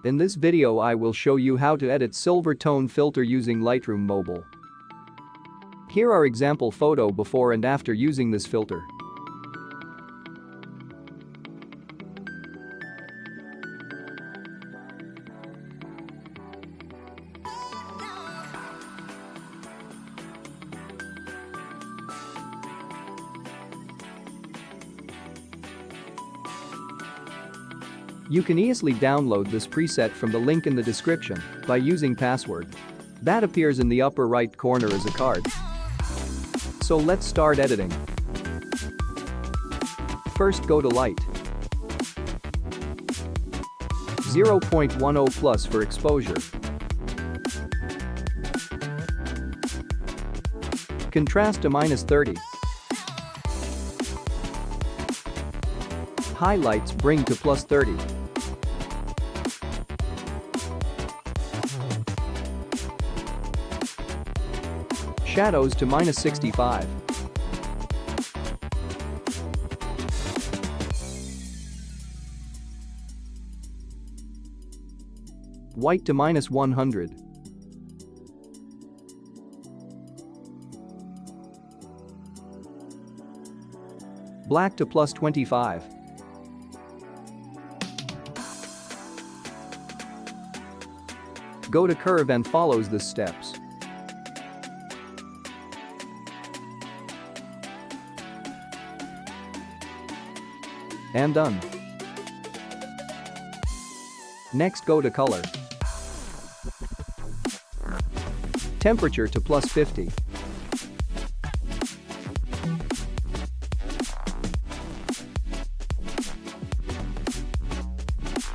In this video I will show you how to edit silver tone filter using Lightroom Mobile. Here are example photo before and after using this filter. You can easily download this preset from the link in the description by using password that appears in the upper right corner as a card. So let's start editing. First go to Light. 0.10 plus for exposure. Contrast to -30. Highlights bring to +30. Shadows to -65. White to -100. Black to +25. Go to curve and follows the steps. And done. Next go to color. Temperature to +50.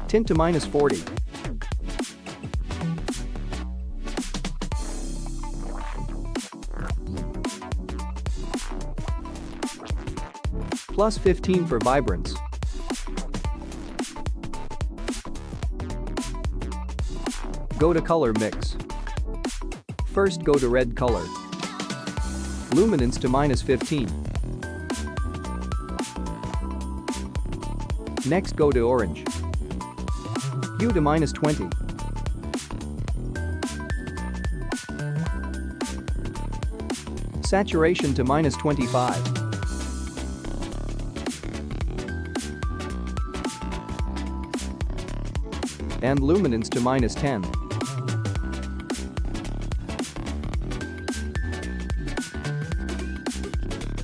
Tint to -40. +15 for vibrance. Go to color mix. First go to red color. Luminance to -15. Next go to orange. Hue to -20. Saturation to -25. And luminance to -10.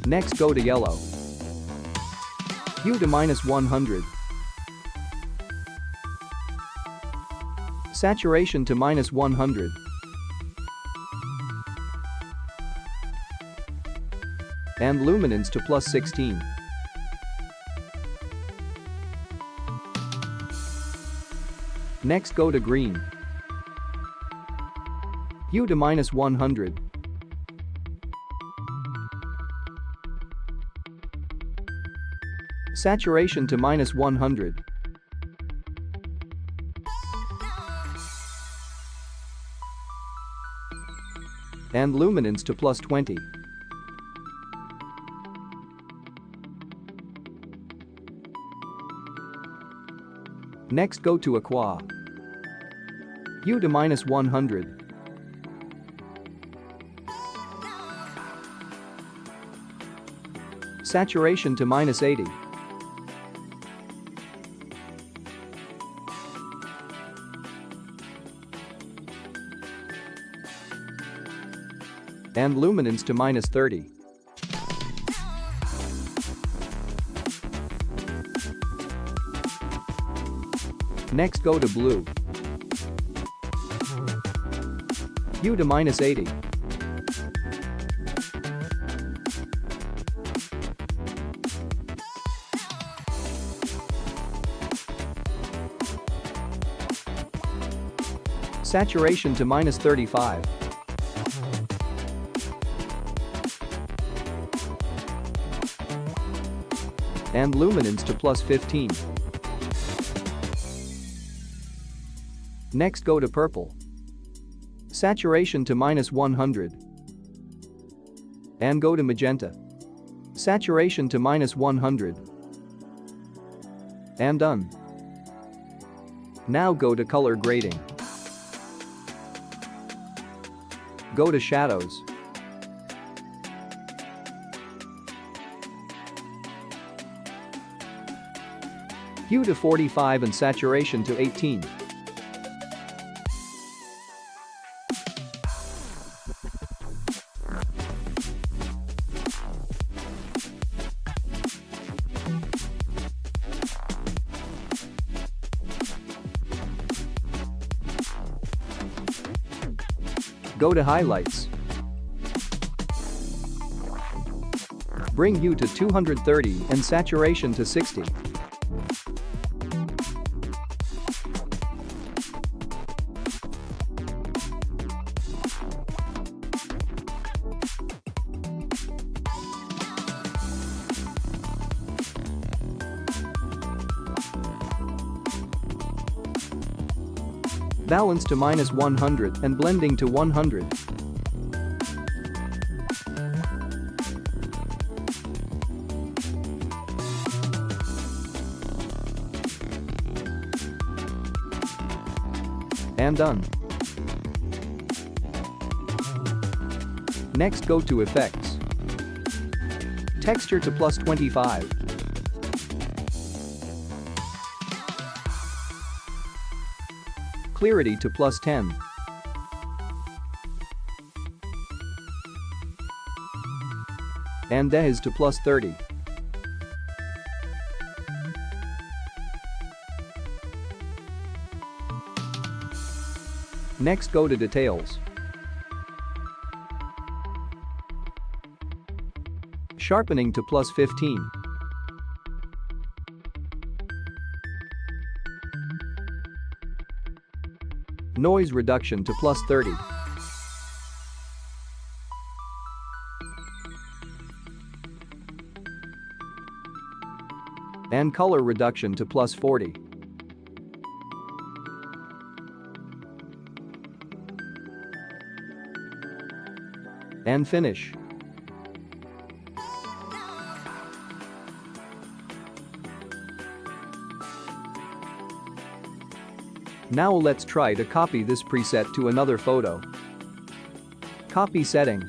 Next go to yellow. Hue to -100. Saturation to -100. And luminance to +16. Next go to green. Hue to -100. Saturation to -100. And luminance to +20. Next go to aqua. Hue to -100. Saturation to -80. And luminance to -30. Next go to blue. Hue to -80. Saturation to -35. And luminance to +15. Next go to purple. Saturation to -100. And go to magenta. Saturation to -100. And done. Now go to color grading. Go to shadows. Hue to 45 and saturation to 18. Go to highlights. Bring hue to 230 and saturation to 60. Balance to -100 and blending to 100. And done. Next go to effects. Texture to +25. Clarity to +10. And Dez to +30. Next go to details. Sharpening to +15. Noise reduction to +30. And color reduction to +40. And finish. Now let's try to copy this preset to another photo. Copy setting.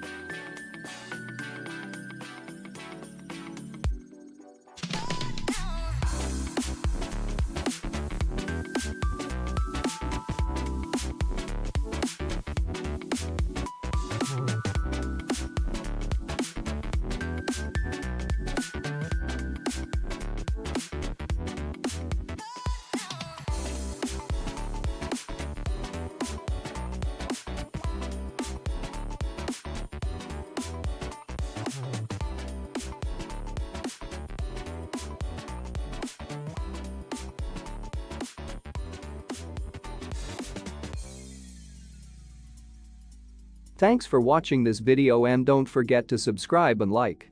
Thanks for watching this video and don't forget to subscribe and like.